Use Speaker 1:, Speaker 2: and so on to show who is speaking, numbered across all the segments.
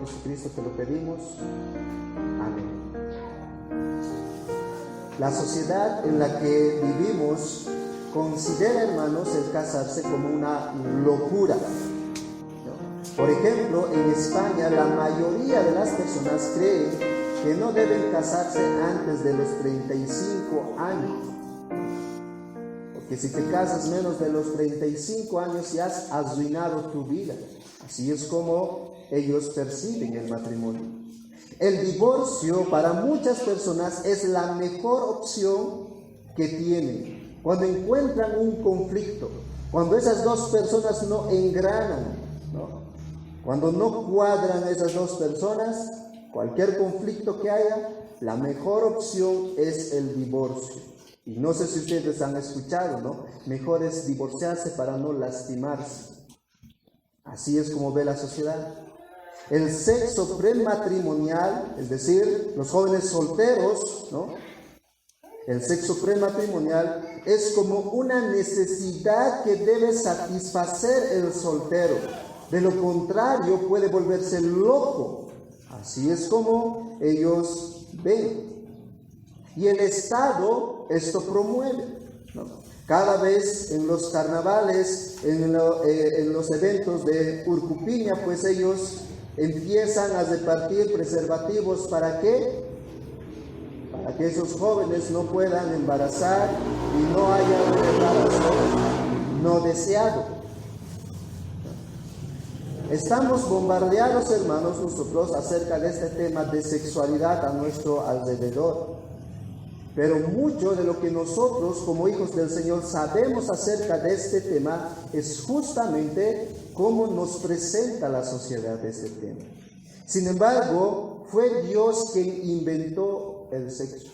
Speaker 1: Jesucristo te lo pedimos. Amén. La sociedad en la que vivimos considera, hermanos, el casarse como una locura. Por ejemplo, en España la mayoría de las personas creen que no deben casarse antes de los 35 años. Porque si te casas menos de los 35 años ya has arruinado tu vida. Así es como ellos perciben el matrimonio. El divorcio para muchas personas es la mejor opción que tienen. Cuando encuentran un conflicto, cuando esas dos personas no engranan, ¿no? Cuando no cuadran esas dos personas, cualquier conflicto que haya, la mejor opción es el divorcio. Y no sé si ustedes han escuchado, ¿no? Mejor es divorciarse para no lastimarse. Así es como ve la sociedad. El sexo prematrimonial, es decir, los jóvenes solteros, ¿no? El sexo prematrimonial es como una necesidad que debe satisfacer el soltero. De lo contrario puede volverse loco. Así es como ellos ven. Y el Estado esto promueve, ¿no? Cada vez en los carnavales, en los eventos de Urcupiña, pues ellos empiezan a repartir preservativos. ¿Para qué? Para que esos jóvenes no puedan embarazar y no haya un embarazo no deseado. Estamos bombardeados, hermanos, nosotros acerca de este tema de sexualidad a nuestro alrededor. Pero mucho de lo que nosotros como hijos del Señor sabemos acerca de este tema es justamente cómo nos presenta la sociedad este tema. Sin embargo, fue Dios quien inventó el sexo.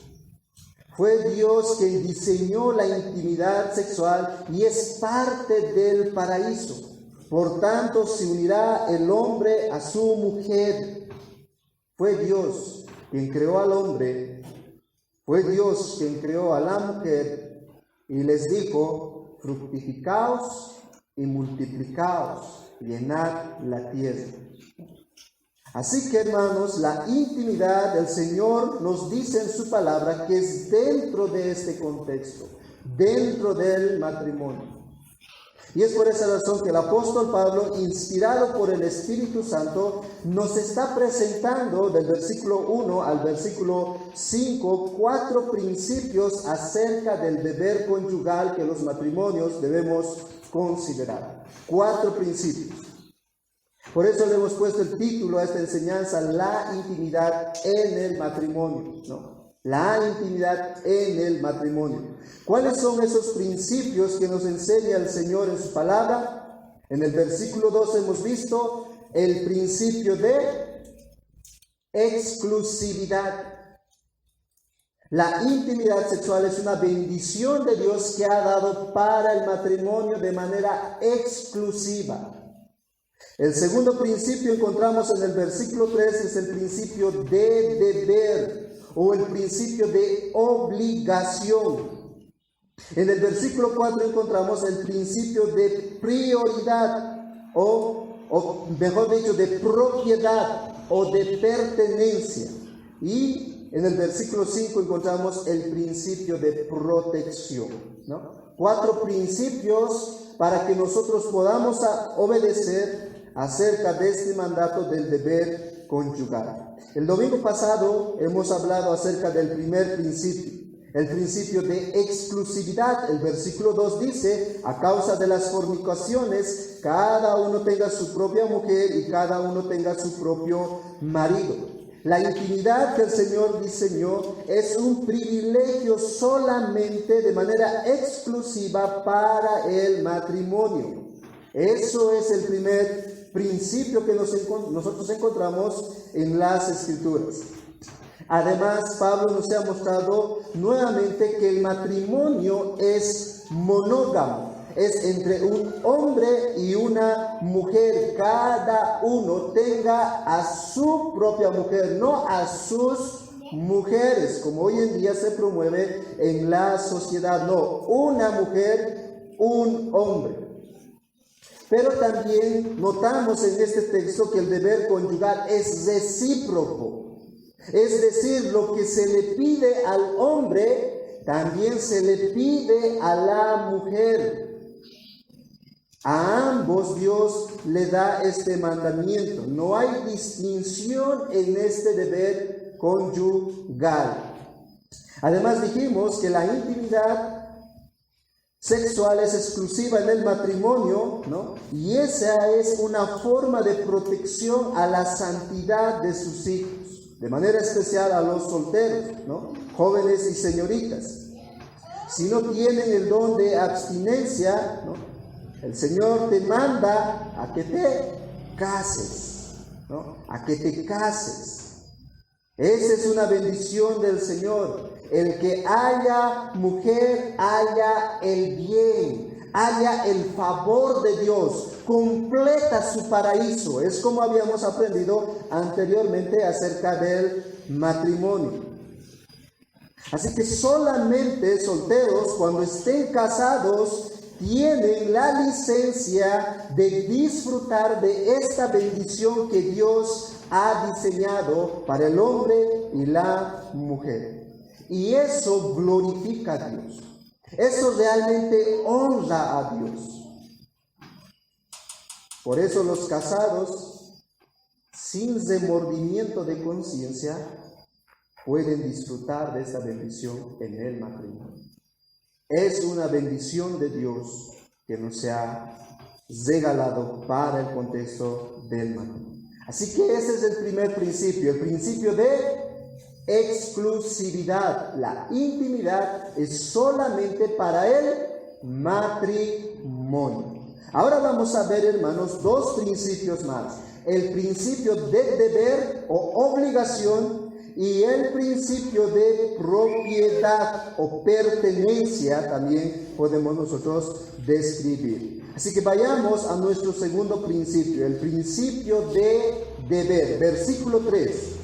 Speaker 1: Fue Dios quien diseñó la intimidad sexual y es parte del paraíso. Por tanto, se unirá el hombre a su mujer. Fue Dios quien creó al hombre, fue Dios quien creó a la mujer y les dijo: fructificaos y multiplicaos, llenad la tierra. Así que, hermanos, la intimidad del Señor nos dice en su palabra que es dentro de este contexto, dentro del matrimonio. Y es por esa razón que el apóstol Pablo, inspirado por el Espíritu Santo, nos está presentando del versículo 1 al versículo 5 4 principios acerca del deber conyugal que los matrimonios debemos considerar. 4 principios. Por eso le hemos puesto el título a esta enseñanza: la intimidad en el matrimonio, ¿no? La intimidad en el matrimonio. ¿Cuáles son esos principios que nos enseña el Señor en su palabra? En el versículo 2 hemos visto el principio de exclusividad. La intimidad sexual es una bendición de Dios que ha dado para el matrimonio de manera exclusiva. El segundo principio encontramos en el versículo 3, es el principio de deber o el principio de obligación. En el versículo 4 encontramos el principio de prioridad o mejor dicho, de propiedad o de pertenencia. Y en el versículo 5 encontramos el principio de protección, ¿no? 4 principios para que nosotros podamos obedecer acerca de este mandato del deber conyugal. El domingo pasado hemos hablado acerca del primer principio, el principio de exclusividad. El versículo 2 dice: a causa de las fornicaciones, cada uno tenga su propia mujer y cada uno tenga su propio marido. La intimidad que el Señor diseñó es un privilegio solamente de manera exclusiva para el matrimonio. Eso es el primer principio que nosotros encontramos en las Escrituras. Además, Pablo nos ha mostrado nuevamente que el matrimonio es monógamo. Es entre un hombre y una mujer. Cada uno tenga a su propia mujer, no a sus mujeres, como hoy en día se promueve en la sociedad. No, una mujer, un hombre. Pero también notamos en este texto que el deber conyugal es recíproco. Es decir, lo que se le pide al hombre, también se le pide a la mujer. A ambos Dios le da este mandamiento. No hay distinción en este deber conyugal. Además dijimos que la intimidad sexual es exclusiva en el matrimonio, ¿no? Y esa es una forma de protección a la santidad de sus hijos, de manera especial a los solteros, ¿no? Jóvenes y señoritas. Si no tienen el don de abstinencia, ¿no? El Señor te manda a que te cases, ¿no? A que te cases. Esa es una bendición del Señor. El que haya mujer, haya el bien, haya el favor de Dios, completa su paraíso. Es como habíamos aprendido anteriormente acerca del matrimonio. Así que solamente solteros, cuando estén casados, tienen la licencia de disfrutar de esta bendición que Dios ha diseñado para el hombre y la mujer. Y eso glorifica a Dios. Eso realmente honra a Dios. Por eso los casados, sin remordimiento de conciencia, pueden disfrutar de esta bendición en el matrimonio. Es una bendición de Dios que nos ha regalado para el contexto del matrimonio. Así que ese es el primer principio, el principio de exclusividad. La intimidad es solamente para el matrimonio. Ahora vamos a ver, hermanos, dos principios más. El principio de deber o obligación y el principio de propiedad o pertenencia también podemos nosotros describir. Así que vayamos a nuestro segundo principio, el principio de deber. Versículo 3.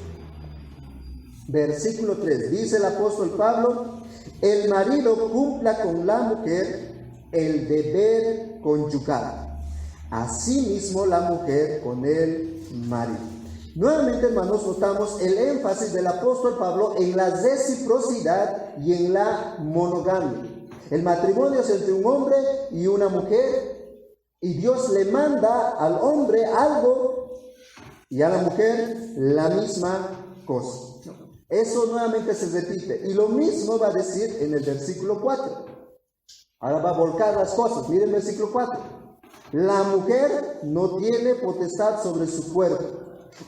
Speaker 1: Versículo 3, dice el apóstol Pablo: el marido cumpla con la mujer el deber conyugal, asimismo la mujer con el marido. Nuevamente, hermanos, notamos el énfasis del apóstol Pablo en la reciprocidad y en la monogamia. El matrimonio es entre un hombre y una mujer, y Dios le manda al hombre algo y a la mujer la misma cosa. Eso nuevamente se repite. Y lo mismo va a decir en el versículo 4. Ahora va a volcar las cosas. Miren el versículo 4. La mujer no tiene potestad sobre su cuerpo.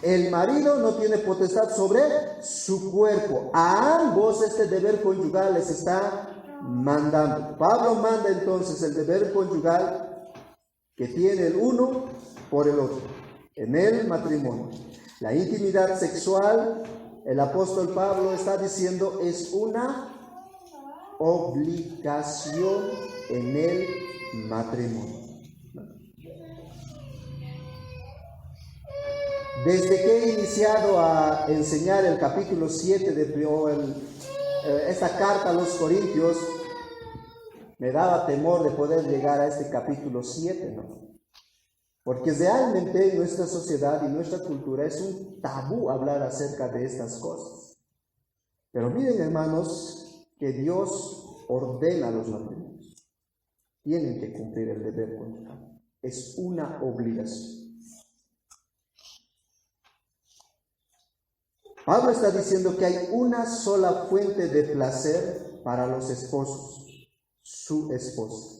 Speaker 1: El marido no tiene potestad sobre su cuerpo. A ambos este deber conyugal les está mandando. Pablo manda entonces el deber conyugal que tiene el uno por el otro en el matrimonio. La intimidad sexual, el apóstol Pablo está diciendo, es una obligación en el matrimonio. Desde que he iniciado a enseñar el capítulo 7 de esta carta a los Corintios, me daba temor de poder llegar a este capítulo 7, ¿no? Porque realmente en nuestra sociedad y nuestra cultura es un tabú hablar acerca de estas cosas. Pero miren, hermanos, que Dios ordena los matrimonios. Tienen que cumplir el deber conyugal. Es una obligación. Pablo está diciendo que hay una sola fuente de placer para los esposos, su esposa.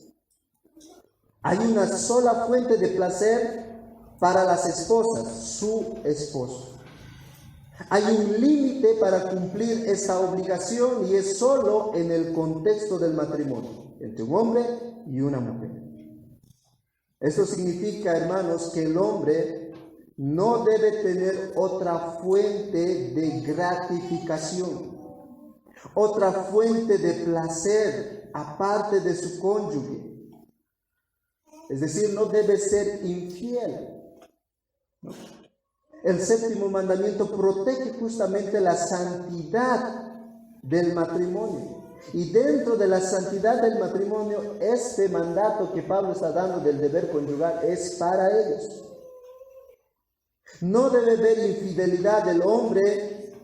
Speaker 1: Hay una sola fuente de placer para las esposas, su esposo. Hay un límite para cumplir esta obligación y es solo en el contexto del matrimonio, entre un hombre y una mujer. Esto significa, hermanos, que el hombre no debe tener otra fuente de gratificación, otra fuente de placer aparte de su cónyuge. Es decir, no debe ser infiel. ¿No? El séptimo mandamiento protege justamente la santidad del matrimonio. Y dentro de la santidad del matrimonio, este mandato que Pablo está dando del deber conyugal es para ellos. No debe haber infidelidad del hombre,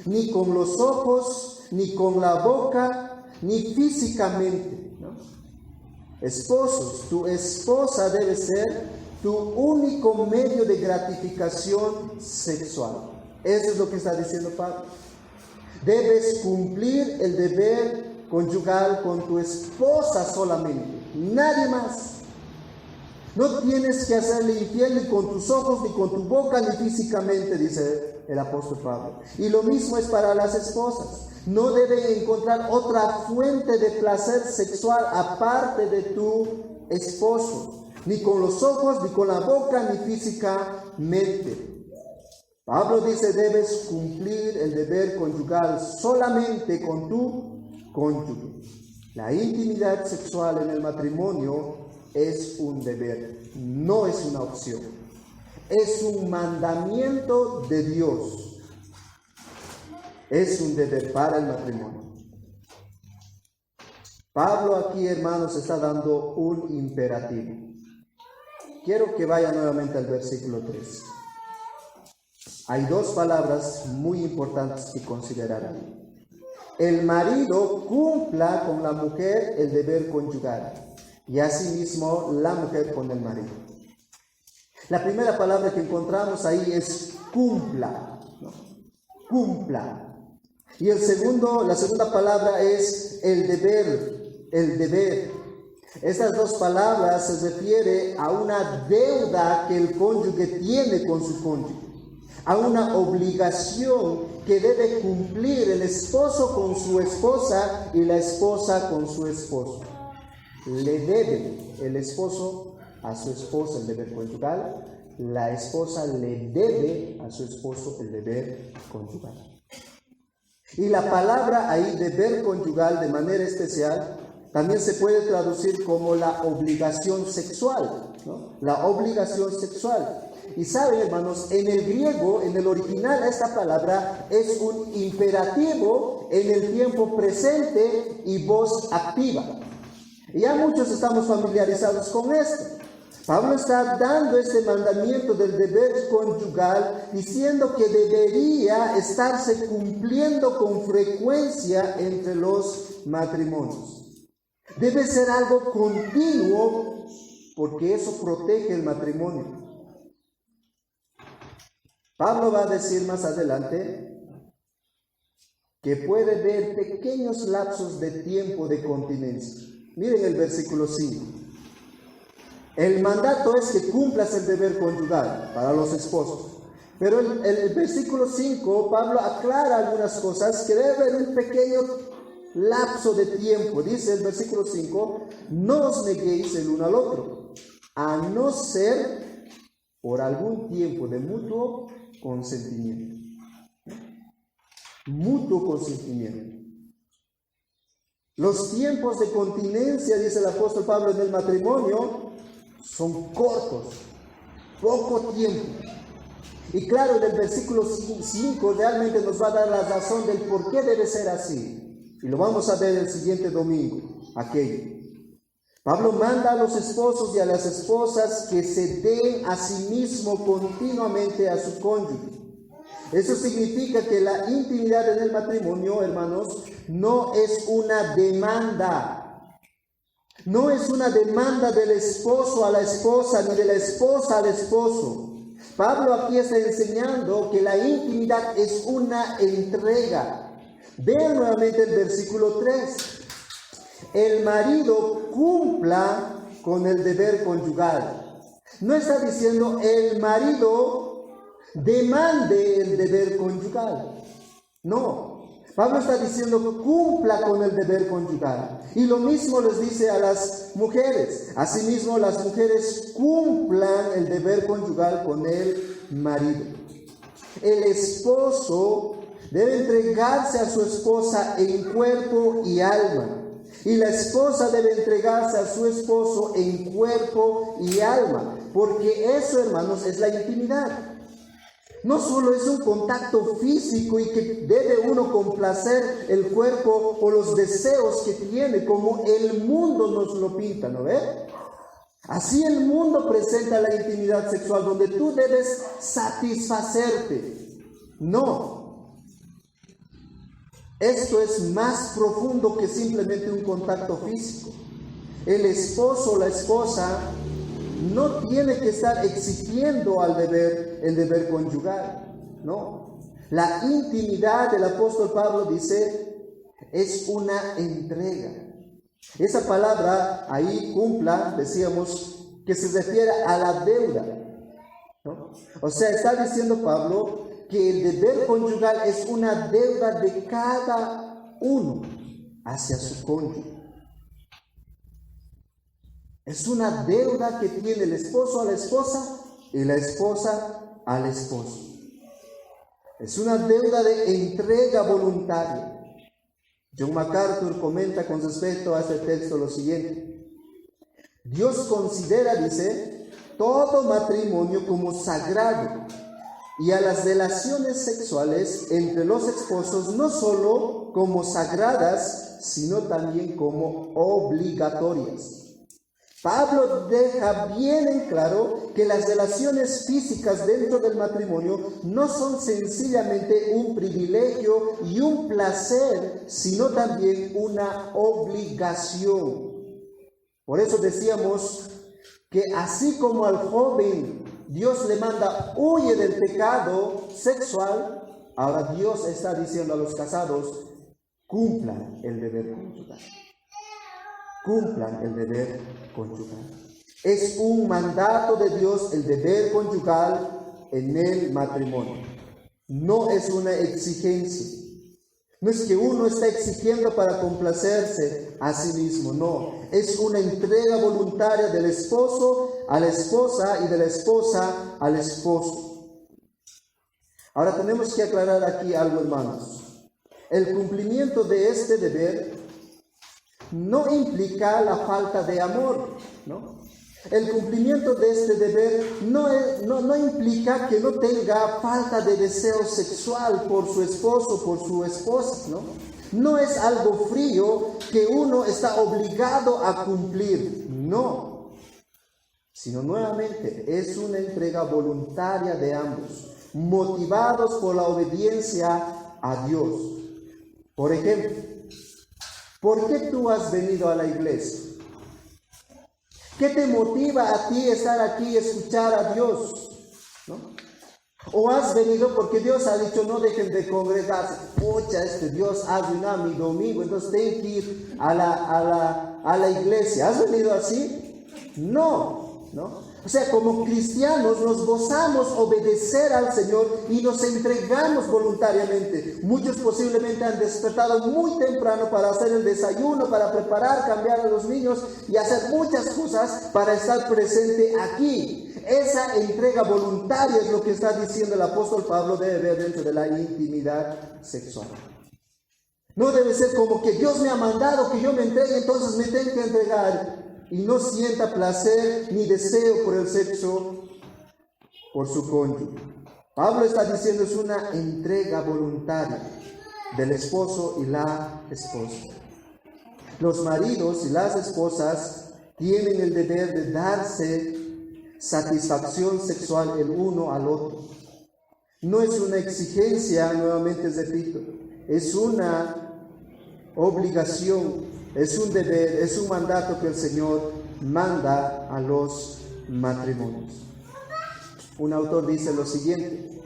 Speaker 1: ni con los ojos, ni con la boca, ni físicamente, ¿no? Esposos, tu esposa debe ser tu único medio de gratificación sexual. Eso es lo que está diciendo Pablo. Debes cumplir el deber conyugal con tu esposa solamente, nadie más. No tienes que hacerle infiel ni con tus ojos, ni con tu boca, ni físicamente, dice el apóstol Pablo. Y lo mismo es para las esposas. No deben encontrar otra fuente de placer sexual aparte de tu esposo, ni con los ojos, ni con la boca, ni físicamente. Pablo dice, debes cumplir el deber conyugal solamente con tu cónyuge. La intimidad sexual en el matrimonio es un deber, no es una opción. Es un mandamiento de Dios. Es un deber para el matrimonio. Pablo aquí, hermanos, está dando un imperativo. Quiero que vaya nuevamente al versículo 3. Hay dos palabras muy importantes que considerar ahí. El marido cumpla con la mujer el deber conyugal y asimismo la mujer con el marido. La primera palabra que encontramos ahí es cumpla, ¿no? Cumpla. Y la segunda palabra es el deber, el deber. Estas dos palabras se refieren a una deuda que el cónyuge tiene con su cónyuge, a una obligación que debe cumplir el esposo con su esposa y la esposa con su esposo. Le debe el esposo a su esposa el deber conyugal, la esposa le debe a su esposo el deber conyugal. Y la palabra ahí, deber conyugal, de manera especial, también se puede traducir como la obligación sexual, ¿no? La obligación sexual. Y saben, hermanos, en el griego, en el original, esta palabra es un imperativo en el tiempo presente y voz activa. Y ya muchos estamos familiarizados con esto. Pablo está dando este mandamiento del deber conyugal, diciendo que debería estarse cumpliendo con frecuencia entre los matrimonios. Debe ser algo continuo, porque eso protege el matrimonio. Pablo va a decir más adelante que puede haber pequeños lapsos de tiempo de continencia. Miren el versículo 5. El mandato es que cumplas el deber conyugal para los esposos. Pero el versículo 5, Pablo aclara algunas cosas que debe haber un pequeño lapso de tiempo. Dice el versículo 5, no os neguéis el uno al otro, a no ser por algún tiempo de mutuo consentimiento. Mutuo consentimiento. Los tiempos de continencia, dice el apóstol Pablo, en el matrimonio son cortos, poco tiempo. Y claro, en el versículo 5 realmente nos va a dar la razón del por qué debe ser así. Y lo vamos a ver el siguiente domingo, aquello. Pablo manda a los esposos y a las esposas que se den a sí mismos continuamente a su cónyuge. Eso significa que la intimidad en el matrimonio, hermanos, no es una demanda. No es una demanda del esposo a la esposa, ni de la esposa al esposo. Pablo aquí está enseñando que la intimidad es una entrega. Vean nuevamente el versículo 3. El marido cumpla con el deber conyugal. No está diciendo el marido demande el deber conyugal. No. Pablo está diciendo cumpla con el deber conyugal. Y lo mismo les dice a las mujeres. Asimismo, las mujeres cumplan el deber conyugal con el marido. El esposo debe entregarse a su esposa en cuerpo y alma. Y la esposa debe entregarse a su esposo en cuerpo y alma. Porque eso, hermanos, es la intimidad. no solo es un contacto físico y que debe uno complacer el cuerpo o los deseos que tiene, como el mundo nos lo pinta, ¿no ve? Así el mundo presenta la intimidad sexual, donde tú debes satisfacerte. No. Esto es más profundo que simplemente un contacto físico. El esposo o la esposa no tiene que estar exigiendo el deber conyugal, no. La intimidad del apóstol Pablo dice, es una entrega. Esa palabra ahí, cumpla, decíamos, que se refiere a la deuda, ¿no? O sea, está diciendo Pablo que el deber conyugal es una deuda de cada uno hacia su cónyuge. Es una deuda que tiene el esposo a la esposa y la esposa al esposo. Es una deuda de entrega voluntaria. John MacArthur comenta con respecto a este texto lo siguiente. Dios considera, dice, todo matrimonio como sagrado y a las relaciones sexuales entre los esposos no solo como sagradas, sino también como obligatorias. Pablo deja bien en claro que las relaciones físicas dentro del matrimonio no son sencillamente un privilegio y un placer, sino también una obligación. Por eso decíamos que así como al joven Dios le manda, huye del pecado sexual, ahora Dios está diciendo a los casados, cumplan el deber conyugal. Cumplan el deber conyugal. Es un mandato de Dios el deber conyugal en el matrimonio. No es una exigencia. No es que uno está exigiendo para complacerse a sí mismo, no. Es una entrega voluntaria del esposo a la esposa y de la esposa al esposo. Ahora tenemos que aclarar aquí algo, hermanos. El cumplimiento de este deber no implica la falta de amor, ¿no? El cumplimiento de este deber no implica que no tenga falta de deseo sexual por su esposo, por su esposa, ¿no? No es algo frío que uno está obligado a cumplir, no. Sino nuevamente es una entrega voluntaria de ambos, motivados por la obediencia a Dios. Por ejemplo, ¿por qué tú has venido a la iglesia? ¿Qué te motiva a ti estar aquí y escuchar a Dios? ¿No? ¿O has venido porque Dios ha dicho no dejen de congregarse? Pucha, Dios ha arruinado mi domingo, entonces tengo que ir a la iglesia. ¿Has venido así? No, ¿no? O sea, como cristianos nos gozamos obedecer al Señor y nos entregamos voluntariamente. Muchos posiblemente han despertado muy temprano para hacer el desayuno, para preparar, cambiar a los niños y hacer muchas cosas para estar presente aquí. Esa entrega voluntaria es lo que está diciendo el apóstol Pablo debe haber dentro de la intimidad sexual. No debe ser como que Dios me ha mandado que yo me entregue, entonces me tengo que entregar. Y no sienta placer ni deseo por el sexo por su cónyuge. Pablo está diciendo es una entrega voluntaria del esposo y la esposa. Los maridos y las esposas tienen el deber de darse satisfacción sexual el uno al otro. No es una exigencia, nuevamente repito, es una obligación. Es un deber, es un mandato que el Señor manda a los matrimonios. Un autor dice lo siguiente,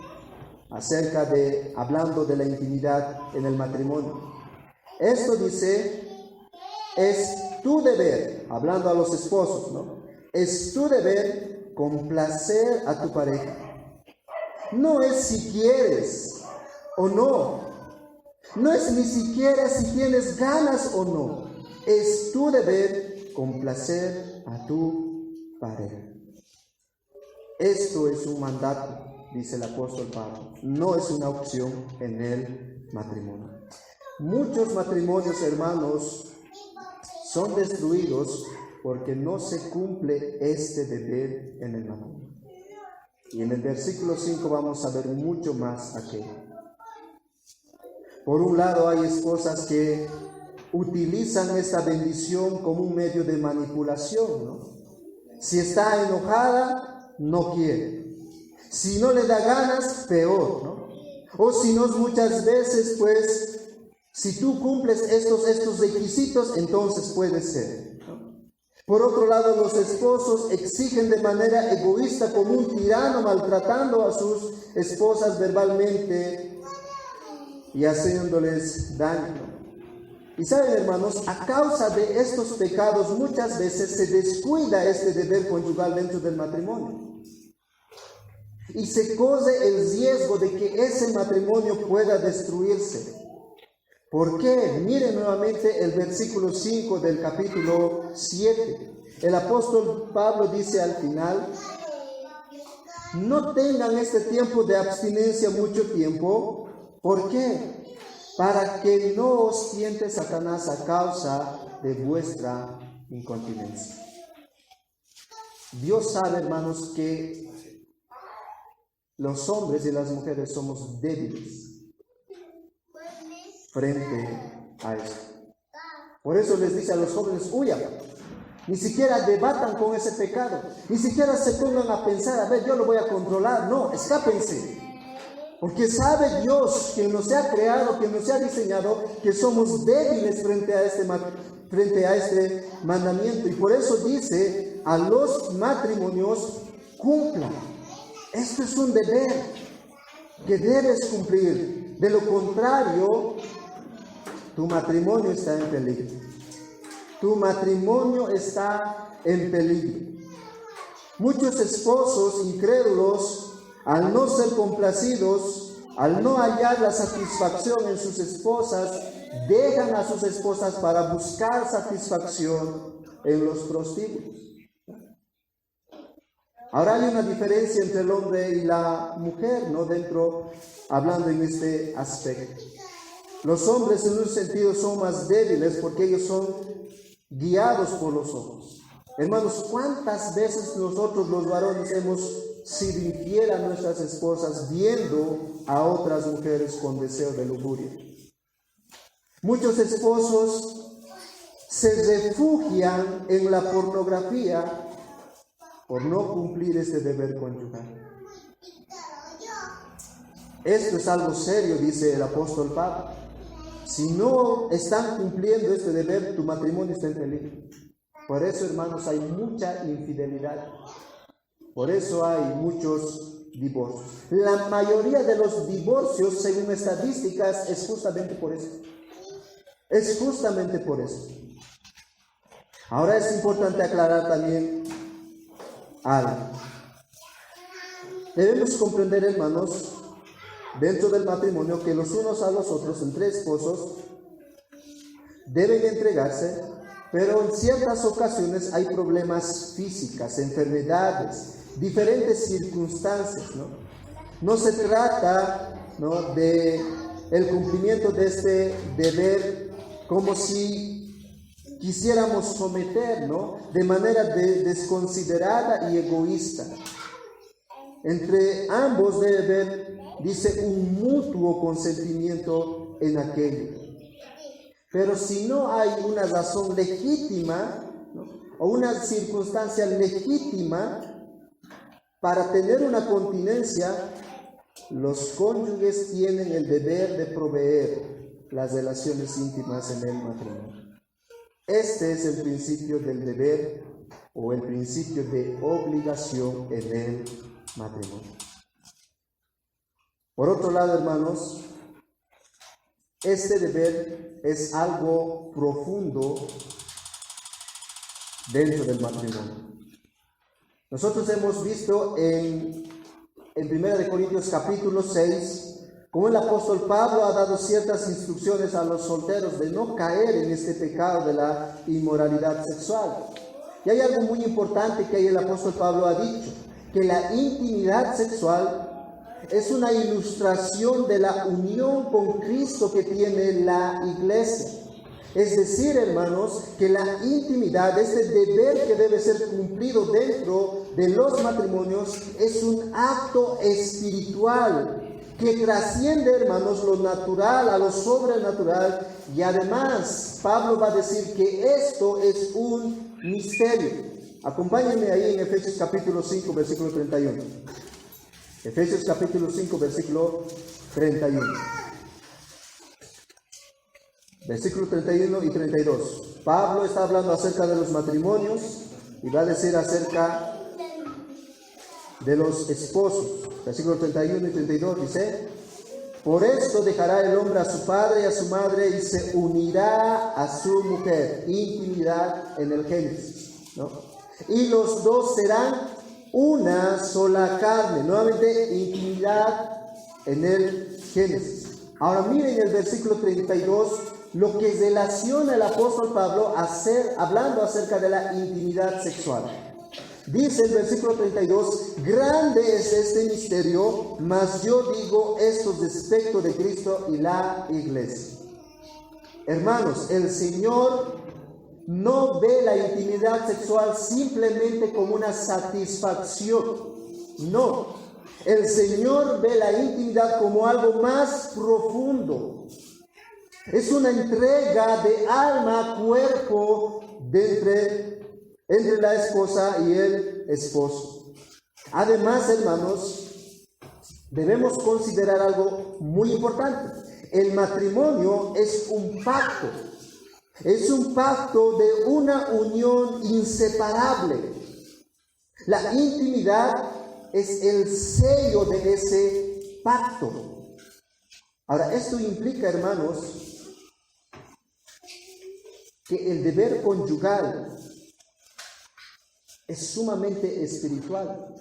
Speaker 1: hablando de la intimidad en el matrimonio. Esto dice, es tu deber, hablando a los esposos, ¿no? Es tu deber complacer a tu pareja. No es si quieres o no. No es ni siquiera si tienes ganas o no. Es tu deber complacer a tu pareja. Esto es un mandato, dice el apóstol Pablo. No es una opción en el matrimonio. Muchos matrimonios, hermanos, son destruidos porque no se cumple este deber en el matrimonio. Y en el versículo 5 vamos a ver mucho más aquí. Por un lado, hay esposas que utilizan esta bendición como un medio de manipulación, ¿no? Si está enojada, no quiere. Si no le da ganas, peor, ¿no? O si no, muchas veces, pues, si tú cumples estos requisitos, entonces puede ser, ¿no? Por otro lado, los esposos exigen de manera egoísta, como un tirano, maltratando a sus esposas verbalmente y haciéndoles daño. Y saben, hermanos, a causa de estos pecados muchas veces se descuida este deber conyugal dentro del matrimonio. Y se corre el riesgo de que ese matrimonio pueda destruirse. ¿Por qué? Miren nuevamente el versículo 5 del capítulo 7. El apóstol Pablo dice al final: no tengan este tiempo de abstinencia mucho tiempo. ¿Por qué? Para que no os tiente Satanás a causa de vuestra incontinencia. Dios sabe, hermanos, que los hombres y las mujeres somos débiles frente a esto. Por eso les dice a los jóvenes: huyan. Ni siquiera debatan con ese pecado. Ni siquiera se pongan a pensar: a ver, yo lo voy a controlar. No, escápense. Porque sabe Dios, quien nos ha creado, quien nos ha diseñado, que somos débiles frente a este mandamiento. Y por eso dice a los matrimonios: cumplan. Esto es un deber que debes cumplir. De lo contrario, tu matrimonio está en peligro. Tu matrimonio está en peligro. Muchos esposos incrédulos, al no ser complacidos, al no hallar la satisfacción en sus esposas, dejan a sus esposas para buscar satisfacción en los prostíbulos. Ahora hay una diferencia entre el hombre y la mujer, ¿no? Hablando en este aspecto. Los hombres en un sentido son más débiles porque ellos son guiados por los ojos. Hermanos, ¿cuántas veces nosotros los varones hemos sido infiel a nuestras esposas viendo a otras mujeres con deseo de lujuria? Muchos esposos se refugian en la pornografía por no cumplir este deber conyugal. Esto es algo serio, dice el apóstol Pablo. Si no están cumpliendo este deber, tu matrimonio está en peligro. Por eso, hermanos, hay mucha infidelidad. Por eso hay muchos divorcios. La mayoría de los divorcios, según estadísticas, es justamente por eso. Es justamente por eso. Ahora es importante aclarar también algo. Debemos comprender, hermanos, dentro del matrimonio, que los unos a los otros, entre esposos, deben entregarse, pero en ciertas ocasiones hay problemas físicos, enfermedades, diferentes circunstancias, ¿no? No se trata, ¿no?, de el cumplimiento de este deber como si quisiéramos someter, ¿no?, de manera desconsiderada y egoísta. Entre ambos debe haber, dice, un mutuo consentimiento en aquello. Pero si no hay una razón legítima, ¿no?, o una circunstancia legítima para tener una continencia, los cónyuges tienen el deber de proveer las relaciones íntimas en el matrimonio. Este es el principio del deber o el principio de obligación en el matrimonio. Por otro lado, hermanos, este deber es algo profundo dentro del matrimonio. Nosotros hemos visto en 1 Corintios capítulo 6 cómo el apóstol Pablo ha dado ciertas instrucciones a los solteros de no caer en este pecado de la inmoralidad sexual. Y hay algo muy importante que ahí el apóstol Pablo ha dicho, que la intimidad sexual es una ilustración de la unión con Cristo que tiene la iglesia. Es decir, hermanos, que la intimidad, este deber que debe ser cumplido dentro de los matrimonios, es un acto espiritual que trasciende, hermanos, lo natural a lo sobrenatural. Y además, Pablo va a decir que esto es un misterio. Acompáñenme ahí en Efesios capítulo 5, versículo 31. Efesios capítulo 5, versículo 31. Versículo 31 y 32. Pablo está hablando acerca de los matrimonios y va a decir acerca de los esposos. Versículo 31 y 32 dice: por esto dejará el hombre a su padre y a su madre y se unirá a su mujer. Intimidad en el Génesis, ¿no? Y los dos serán una sola carne. Nuevamente, intimidad en el Génesis. Ahora miren el versículo 32, lo que relaciona el apóstol Pablo hablando acerca de la intimidad sexual. Dice el versículo 32, grande es este misterio, mas yo digo esto respecto de Cristo y la iglesia. Hermanos, el Señor no ve la intimidad sexual simplemente como una satisfacción. No, el Señor ve la intimidad como algo más profundo. Es una entrega de alma, cuerpo, entre la esposa y el esposo. Además, hermanos, debemos considerar algo muy importante. El matrimonio es un pacto. Es un pacto de una unión inseparable. La intimidad es el sello de ese pacto. Ahora, esto implica, hermanos, que el deber conyugal es sumamente espiritual.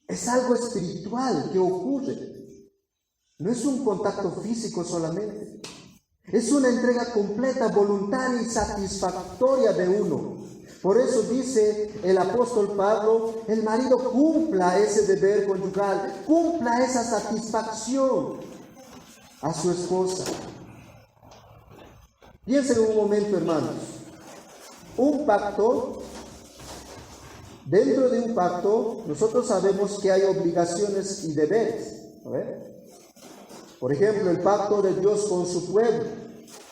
Speaker 1: Es algo espiritual que ocurre. No es un contacto físico solamente. Es una entrega completa, voluntaria y satisfactoria de uno. Por eso dice el apóstol Pablo, el marido cumpla ese deber conyugal, cumpla esa satisfacción a su esposa. Piensen un momento, hermanos. Un pacto, dentro de un pacto, nosotros sabemos que hay obligaciones y deberes. ¿No ve? Por ejemplo, el pacto de Dios con su pueblo.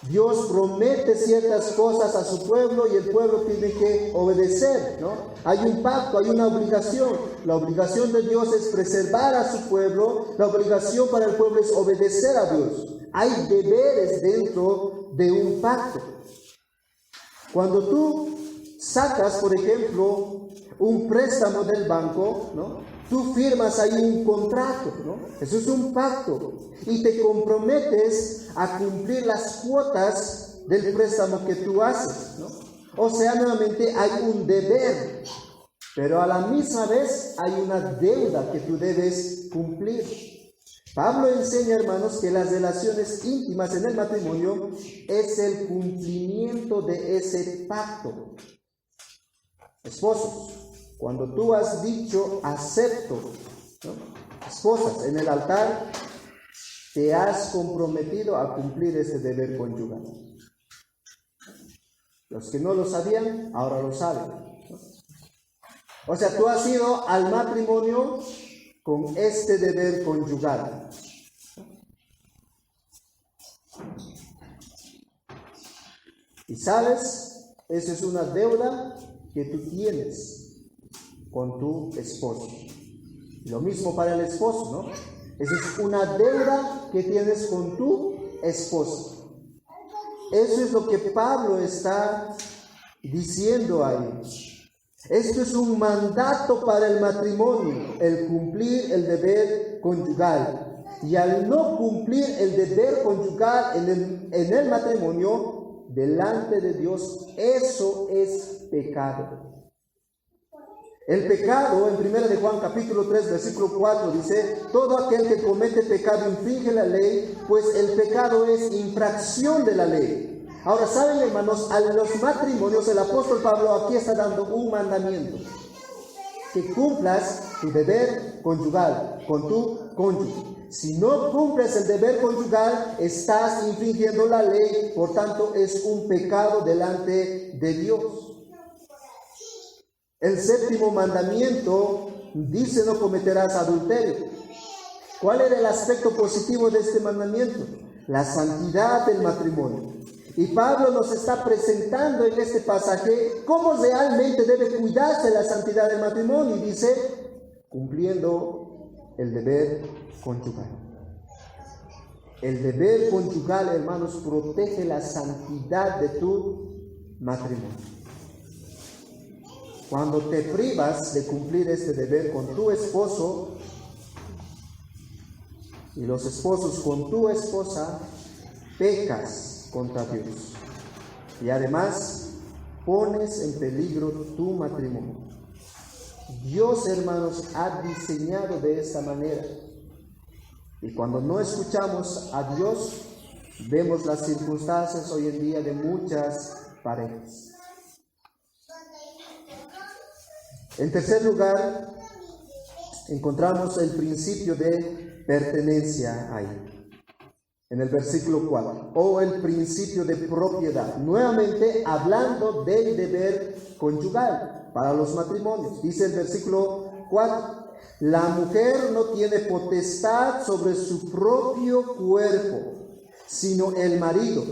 Speaker 1: Dios promete ciertas cosas a su pueblo y el pueblo tiene que obedecer, ¿no? Hay un pacto, hay una obligación. La obligación de Dios es preservar a su pueblo. La obligación para el pueblo es obedecer a Dios. Hay deberes dentro de un pacto. Cuando tú sacas, por ejemplo, un préstamo del banco, ¿no? Tú firmas ahí un contrato, ¿no? Eso es un pacto. Y te comprometes a cumplir las cuotas del préstamo que tú haces, ¿no? O sea, nuevamente hay un deber, pero a la misma vez hay una deuda que tú debes cumplir. Pablo enseña, hermanos, que las relaciones íntimas en el matrimonio es el cumplimiento de ese pacto. Esposos, cuando tú has dicho acepto, ¿no? Esposas, en el altar te has comprometido a cumplir ese deber conyugal. Los que no lo sabían, ahora lo saben, ¿no? O sea, tú has ido al matrimonio con este deber conyugal. Y sabes, esa es una deuda que tú tienes con tu esposo. Lo mismo para el esposo, ¿no? Esa es una deuda que tienes con tu esposa. Eso es lo que Pablo está diciendo ahí. Esto es un mandato para el matrimonio, el cumplir el deber conyugal. Y al no cumplir el deber conyugal en el matrimonio, delante de Dios, eso es pecado. El pecado, en 1 de Juan capítulo 3, versículo 4, dice: todo aquel que comete pecado infringe la ley, pues el pecado es infracción de la ley. Ahora, ¿saben, hermanos? A los matrimonios, el apóstol Pablo aquí está dando un mandamiento: que cumplas tu deber conyugal con tu cónyuge. Si no cumples el deber conyugal, estás infringiendo la ley, por tanto es un pecado delante de Dios. El séptimo mandamiento dice: no cometerás adulterio. ¿Cuál era el aspecto positivo de este mandamiento? La santidad del matrimonio. Y Pablo nos está presentando en este pasaje cómo realmente debe cuidarse la santidad del matrimonio. Y dice: cumpliendo el deber conyugal. El deber conyugal, hermanos, protege la santidad de tu matrimonio. Cuando te privas de cumplir este deber con tu esposo, y los esposos con tu esposa, pecas contra Dios. Y además, pones en peligro tu matrimonio. Dios, hermanos, ha diseñado de esta manera. Y cuando no escuchamos a Dios, vemos las circunstancias hoy en día de muchas parejas. En tercer lugar, encontramos el principio de pertenencia ahí, en el versículo 4, o el principio de propiedad, nuevamente hablando del deber conyugal para los matrimonios. Dice el versículo 4: la mujer no tiene potestad sobre su propio cuerpo, sino el marido,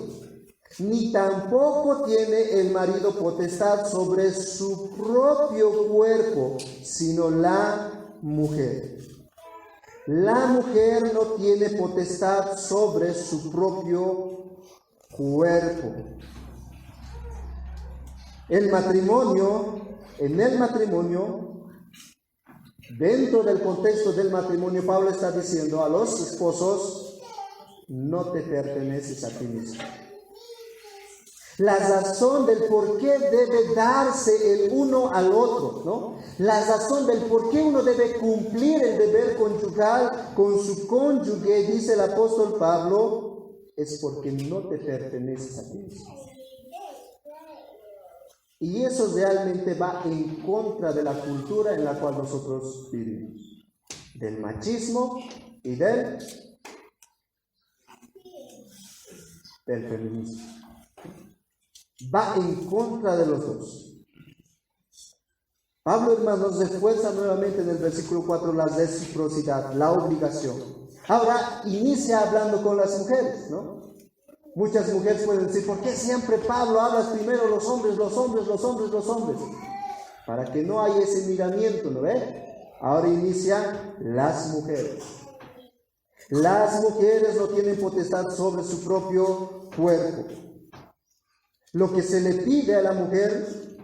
Speaker 1: ni tampoco tiene el marido potestad sobre su propio cuerpo, sino la mujer. La mujer no tiene potestad sobre su propio cuerpo. En el matrimonio, dentro del contexto del matrimonio, Pablo está diciendo a los esposos: no te perteneces a ti mismo. La razón del por qué debe darse el uno al otro, ¿no? La razón del por qué uno debe cumplir el deber conyugal con su cónyuge, dice el apóstol Pablo, es porque no te perteneces a ti mismo. Y eso realmente va en contra de la cultura en la cual nosotros vivimos, del machismo y del feminismo. Va en contra de los dos. Pablo, hermanos, refuerza nuevamente en el versículo 4 la reciprocidad, la obligación. Ahora inicia hablando con las mujeres, ¿no? Muchas mujeres pueden decir: ¿por qué siempre Pablo hablas primero los hombres? Para que no haya ese miramiento, ¿no ve? Ahora inicia las mujeres. Las mujeres no tienen potestad sobre su propio cuerpo. Lo que se le pide a la mujer,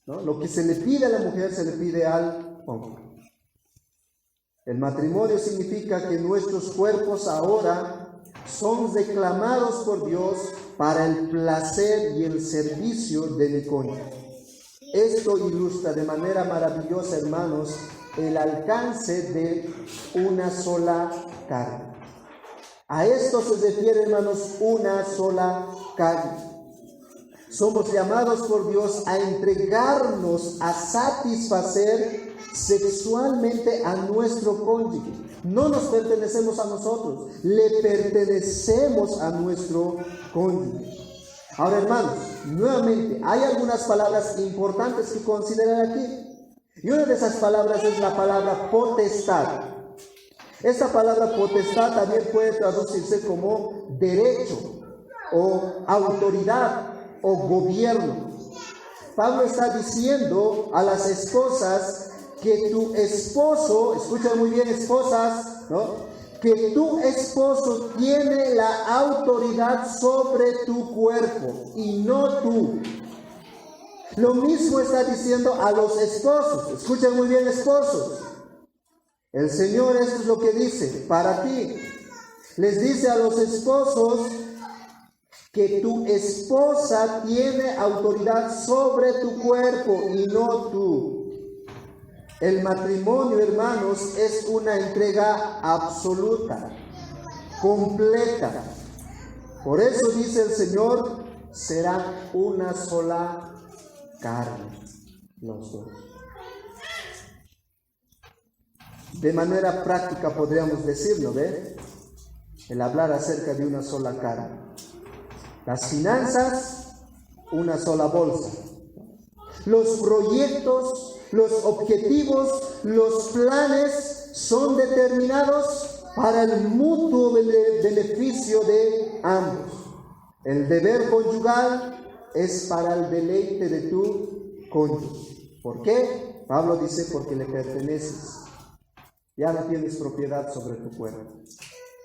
Speaker 1: ¿no? Lo que se le pide a la mujer se le pide al hombre. El matrimonio significa que nuestros cuerpos ahora son reclamados por Dios para el placer y el servicio de mi cónyuge. Esto ilustra de manera maravillosa, hermanos, el alcance de una sola carne. A esto se refiere, hermanos, una sola carne. Somos llamados por Dios a entregarnos, a satisfacer sexualmente a nuestro cónyuge. No nos pertenecemos a nosotros, le pertenecemos a nuestro cónyuge. Ahora, hermanos, nuevamente, hay algunas palabras importantes que considerar aquí. Y una de esas palabras es la palabra potestad. Esta palabra potestad también puede traducirse como derecho o autoridad o gobierno. Pablo está diciendo a las esposas que tu esposo, escuchen muy bien, esposas, ¿no? Que tu esposo tiene la autoridad sobre tu cuerpo y no tú. Lo mismo está diciendo a los esposos. Escuchen muy bien, esposos. El Señor, esto es lo que dice para ti. Les dice a los esposos que tu esposa tiene autoridad sobre tu cuerpo y no tú. El matrimonio, hermanos, es una entrega absoluta, completa. Por eso dice el Señor: serán una sola carne los dos. de manera práctica podríamos decirlo, ¿ve? El hablar acerca de una sola cara. Las finanzas, una sola bolsa. Los proyectos, los objetivos, los planes son determinados para el mutuo beneficio de ambos. El deber conyugal es para el deleite de tu cónyuge. ¿Por qué? Pablo dice, porque le perteneces. Ya no tienes propiedad sobre tu cuerpo.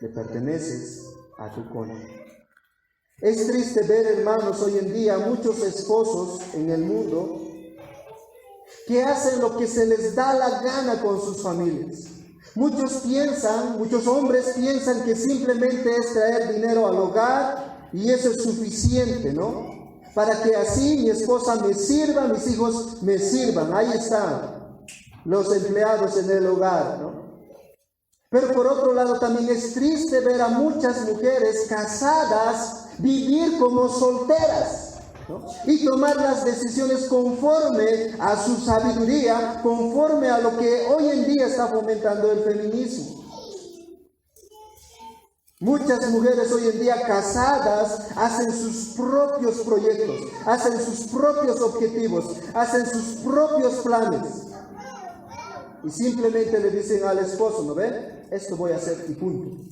Speaker 1: Le perteneces a tu cónyuge. Es triste ver, hermanos, hoy en día muchos esposos en el mundo que hacen lo que se les da la gana con sus familias. Muchos hombres piensan que simplemente es traer dinero al hogar y eso es suficiente, ¿no? Para que así mi esposa me sirva, mis hijos me sirvan. Ahí están los empleados en el hogar, ¿no? Pero por otro lado también es triste ver a muchas mujeres casadas vivir como solteras, ¿no? Y tomar las decisiones conforme a su sabiduría, conforme a lo que hoy en día está fomentando el feminismo. Muchas mujeres hoy en día casadas hacen sus propios proyectos, hacen sus propios objetivos, hacen sus propios planes. Y simplemente le dicen al esposo, ¿no ven? Esto voy a hacer y punto.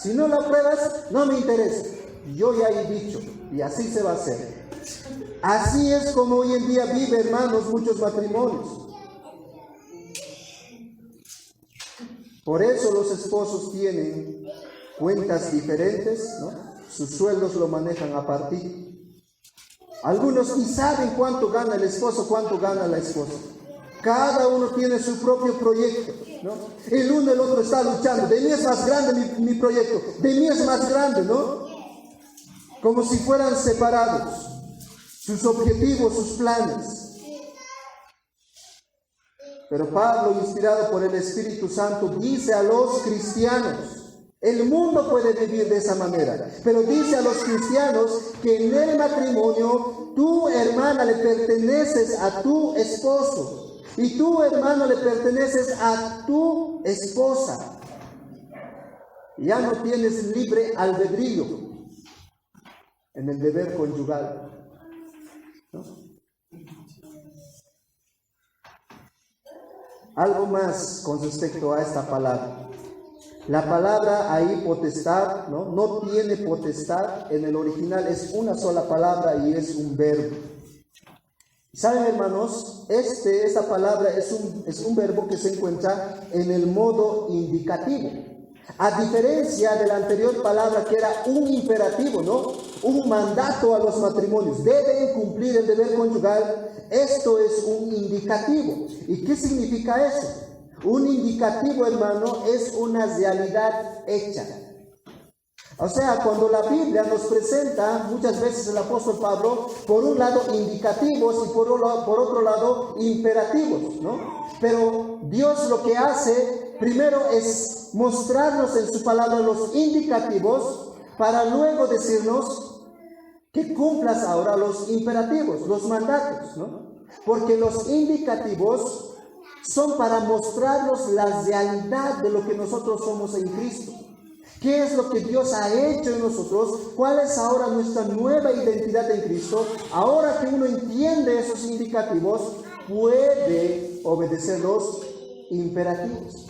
Speaker 1: Si no lo apruebas, no me interesa. Yo ya he dicho, y así se va a hacer. Así es como hoy en día vive, hermanos, muchos matrimonios. Por eso los esposos tienen cuentas diferentes, ¿no? Sus sueldos lo manejan a partir. Algunos ni saben cuánto gana el esposo, cuánto gana la esposa. Cada uno tiene su propio proyecto, ¿no? El uno el otro está luchando. De mí es más grande mi proyecto, de mí es más grande, ¿no? Como si fueran separados. Sus objetivos, sus planes. Pero Pablo, inspirado por el Espíritu Santo, dice a los cristianos, el mundo puede vivir de esa manera, pero dice a los cristianos que en el matrimonio, tú, hermana, le perteneces a tu esposo. Y tú, hermano, le perteneces a tu esposa. Ya no tienes libre albedrío en el deber conyugal, ¿no? Algo más con respecto a esta palabra. La palabra ahí potestad, no tiene potestad. En el original es una sola palabra y es un verbo. ¿Saben, hermanos? Esta palabra es un verbo que se encuentra en el modo indicativo. A diferencia de la anterior palabra que era un imperativo, ¿no? Un mandato a los matrimonios. Deben cumplir el deber conyugal. Esto es un indicativo. ¿Y qué significa eso? Un indicativo, hermano, es una realidad hecha. O sea, cuando la Biblia nos presenta muchas veces el apóstol Pablo, por un lado indicativos y por otro lado imperativos, ¿no? Pero Dios lo que hace primero es mostrarnos en su palabra los indicativos para luego decirnos que cumplas ahora los imperativos, los mandatos, ¿no? Porque los indicativos son para mostrarnos la realidad de lo que nosotros somos en Cristo. ¿Qué es lo que Dios ha hecho en nosotros? ¿Cuál es ahora nuestra nueva identidad en Cristo? Ahora que uno entiende esos indicativos, puede obedecer los imperativos.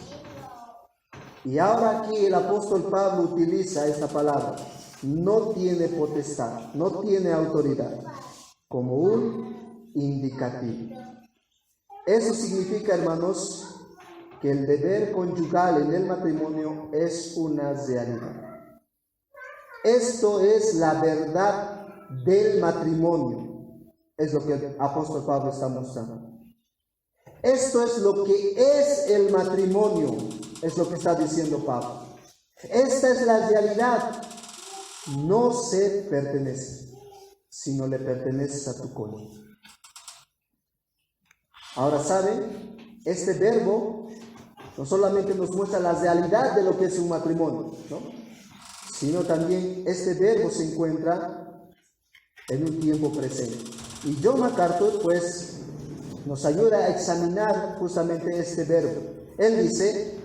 Speaker 1: Y ahora aquí el apóstol Pablo utiliza esta palabra. No tiene potestad, no tiene autoridad, como un indicativo. Eso significa, hermanos, que el deber conyugal en el matrimonio es una realidad. Esto es la verdad del matrimonio. Es lo que el apóstol Pablo está mostrando. Esto es lo que es el matrimonio, es lo que está diciendo Pablo. Esta es la realidad. No se pertenece, sino le perteneces a tu cónyuge. Ahora, ¿saben? Este verbo no solamente nos muestra la realidad de lo que es un matrimonio, ¿no? Sino también este verbo se encuentra en un tiempo presente. Y John MacArthur, pues, nos ayuda a examinar justamente este verbo. Él dice,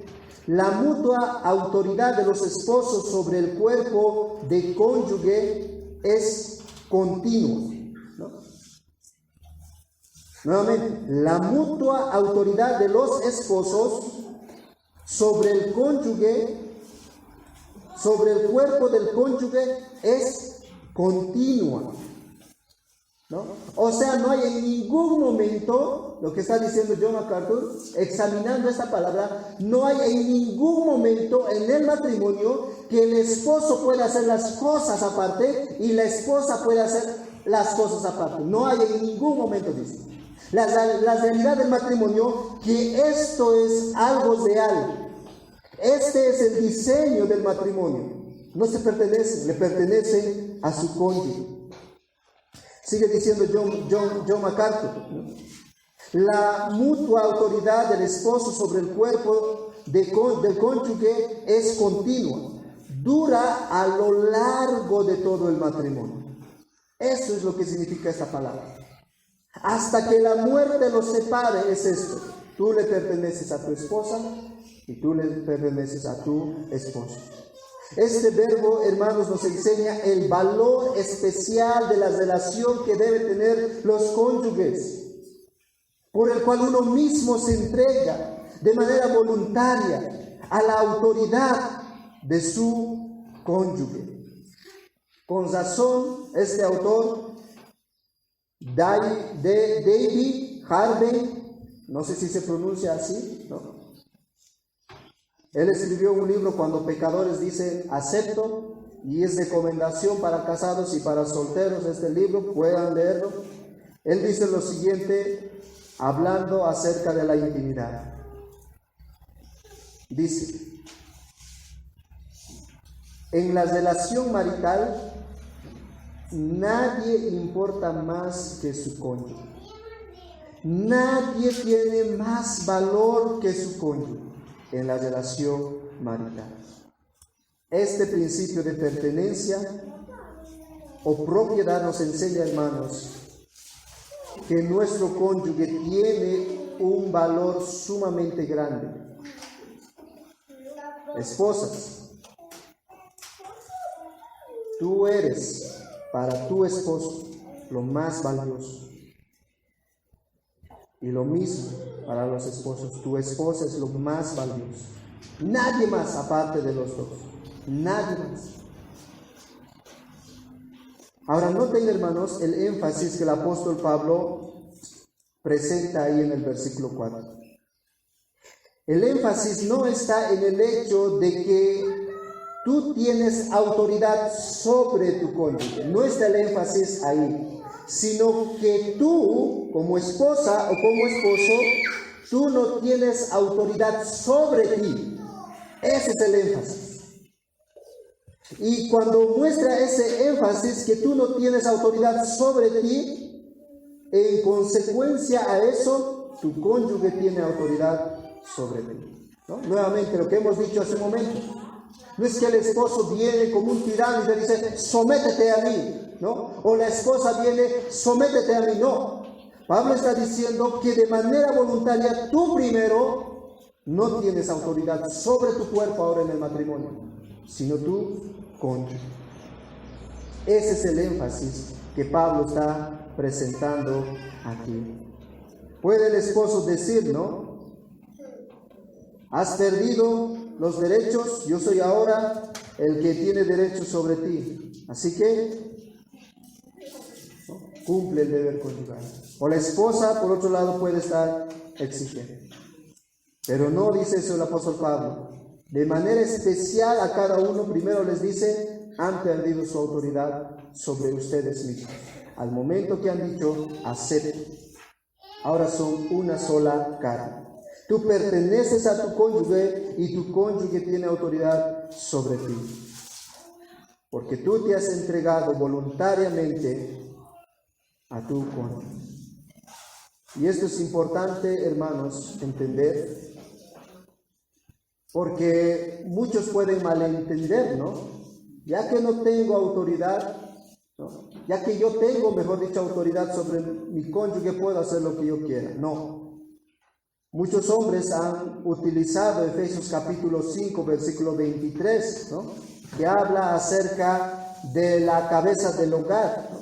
Speaker 1: la mutua autoridad de los esposos sobre el cuerpo de cónyuge es continua, ¿no? Nuevamente, la mutua autoridad de los esposos sobre el cónyuge, sobre el cuerpo del cónyuge es continua, ¿no? O sea, no hay en ningún momento, lo que está diciendo John MacArthur, examinando esta palabra, no hay en ningún momento en el matrimonio que el esposo pueda hacer las cosas aparte y la esposa pueda hacer las cosas aparte. No hay en ningún momento, dice. La realidad del matrimonio, que esto es algo real. Este es el diseño del matrimonio. No se pertenece, le pertenece a su cónyuge. Sigue diciendo John MacArthur, ¿no? La mutua autoridad del esposo sobre el cuerpo del cónyuge es continua, dura a lo largo de todo el matrimonio. Eso es lo que significa esta palabra. Hasta que la muerte los separe, es esto. Tú le perteneces a tu esposa y tú le perteneces a tu esposo. Este verbo, hermanos, nos enseña el valor especial de la relación que deben tener los cónyuges, por el cual uno mismo se entrega de manera voluntaria a la autoridad de su cónyuge. Con razón, este autor, David Harvey, no sé si se pronuncia así, ¿no? Él escribió un libro cuando pecadores dicen acepto, y es recomendación para casados y para solteros este libro, puedan leerlo. Él dice lo siguiente, hablando acerca de la intimidad. Dice, en la relación marital, nadie importa más que su cónyuge. Nadie tiene más valor que su cónyuge en la relación marital. Este principio de pertenencia o propiedad nos enseña, hermanos, que nuestro cónyuge tiene un valor sumamente grande. Esposas, tú eres para tu esposo lo más valioso. Y lo mismo para los esposos, tu esposa es lo más valioso. Nadie más aparte de los dos, nadie más. Ahora noten, hermanos, el énfasis que el apóstol Pablo presenta ahí en el versículo 4. El énfasis no está en el hecho de que tú tienes autoridad sobre tu cónyuge, no está el énfasis ahí, sino que tú, como esposa o como esposo, tú no tienes autoridad sobre ti. Ese es el énfasis. Y cuando muestra ese énfasis que tú no tienes autoridad sobre ti, en consecuencia a eso, tu cónyuge tiene autoridad sobre ti, ¿no? Nuevamente lo que hemos dicho hace un momento. No es que el esposo viene como un tirano y te dice, sométete a mí, ¿no? O la esposa viene, sométete a mí, no. Pablo está diciendo que de manera voluntaria tú primero no tienes autoridad sobre tu cuerpo ahora en el matrimonio, sino tú cónyuge. Ese es el énfasis que Pablo está presentando aquí. Puede el esposo decir, ¿no? Has perdido los derechos, yo soy ahora el que tiene derechos sobre ti. Así que, ¿no?, cumple el deber conyugal. O la esposa, por otro lado, puede estar exigiendo. Pero no dice eso el apóstol Pablo. De manera especial a cada uno, primero les dice, han perdido su autoridad sobre ustedes mismos. Al momento que han dicho, acepten. Ahora son una sola carne. Tú perteneces a tu cónyuge y tu cónyuge tiene autoridad sobre ti. Porque tú te has entregado voluntariamente a tu cónyuge. Y esto es importante, hermanos, entender, porque muchos pueden malentender, ¿no? Ya que no tengo autoridad, ¿no? Ya que yo tengo, mejor dicho, autoridad sobre mi cónyuge, puedo hacer lo que yo quiera. No. Muchos hombres han utilizado Efesios capítulo 5, versículo 23, ¿no? Que habla acerca de la cabeza del hogar, ¿no?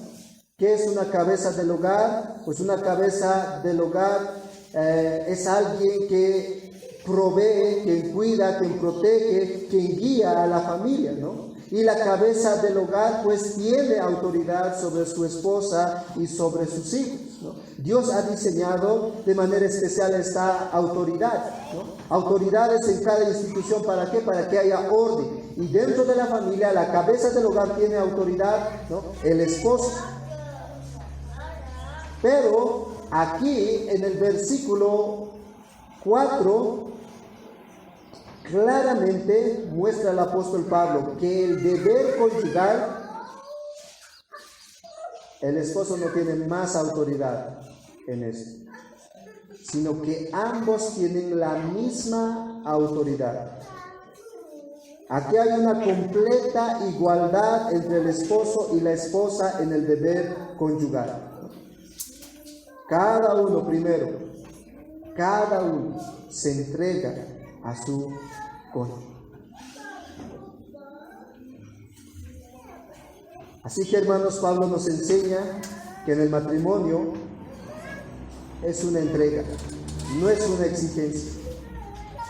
Speaker 1: ¿Qué es una cabeza del hogar? Pues una cabeza del hogar es alguien que provee, quien cuida, quien protege, quien guía a la familia, ¿no? Y la cabeza del hogar pues tiene autoridad sobre su esposa y sobre sus hijos, ¿no? Dios ha diseñado de manera especial esta autoridad, ¿no? Autoridades en cada institución, ¿para qué? Para que haya orden. Y dentro de la familia, la cabeza del hogar tiene autoridad, ¿no? El esposo. Pero aquí en el versículo 4, claramente muestra el apóstol Pablo que el deber conyugal, el esposo no tiene más autoridad en esto, sino que ambos tienen la misma autoridad. Aquí hay una completa igualdad entre el esposo y la esposa en el deber conyugal. Cada uno se entrega a su cónyuge. Así que, hermanos, Pablo nos enseña que en el matrimonio es una entrega, no es una exigencia.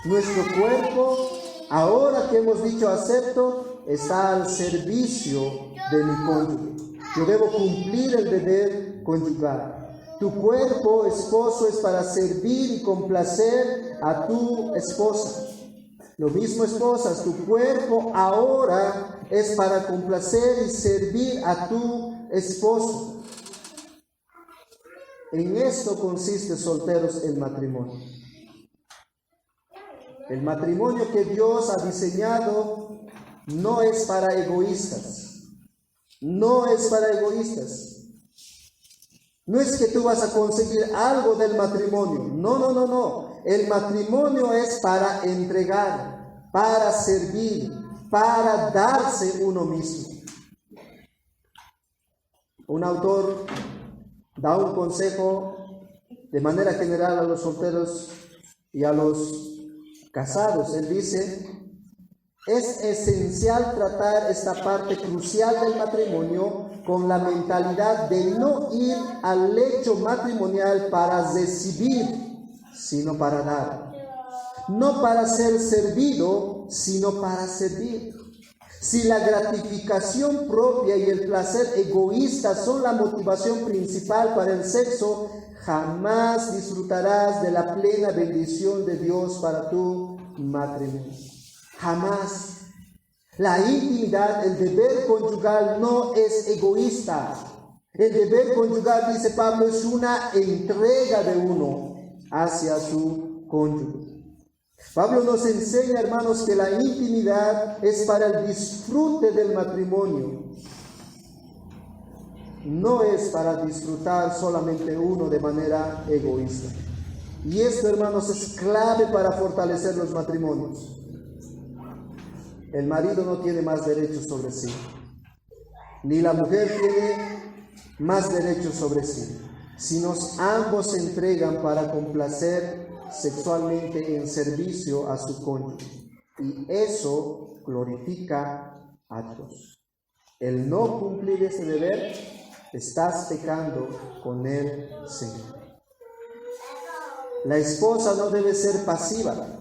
Speaker 1: Nuestro cuerpo, ahora que hemos dicho acepto, está al servicio de mi cónyuge. Yo debo cumplir el deber conyugal. Tu cuerpo, esposo, es para servir y complacer a tu esposa. Lo mismo, esposas, tu cuerpo ahora es para complacer y servir a tu esposo. En esto consiste, solteros, el matrimonio. El matrimonio que Dios ha diseñado no es para egoístas. No es para egoístas. No es que tú vas a conseguir algo del matrimonio. No. El matrimonio es para entregar, para servir, para darse uno mismo. Un autor da un consejo de manera general a los solteros y a los casados. Él dice: es esencial tratar esta parte crucial del matrimonio con la mentalidad de no ir al lecho matrimonial para recibir, sino para dar. No para ser servido, sino para servir. Si la gratificación propia y el placer egoísta son la motivación principal para el sexo, jamás disfrutarás de la plena bendición de Dios para tu matrimonio. Jamás. La intimidad, el deber conyugal no es egoísta. El deber conyugal, dice Pablo, es una entrega de uno hacia su cónyuge. Pablo nos enseña, hermanos, que la intimidad es para el disfrute del matrimonio. No es para disfrutar solamente uno de manera egoísta. Y esto, hermanos, es clave para fortalecer los matrimonios. El marido no tiene más derechos sobre sí, ni la mujer tiene más derechos sobre sí, sino ambos se entregan para complacer sexualmente en servicio a su cónyuge, y eso glorifica a Dios. El no cumplir ese deber, estás pecando con el Señor. La esposa no debe ser pasiva,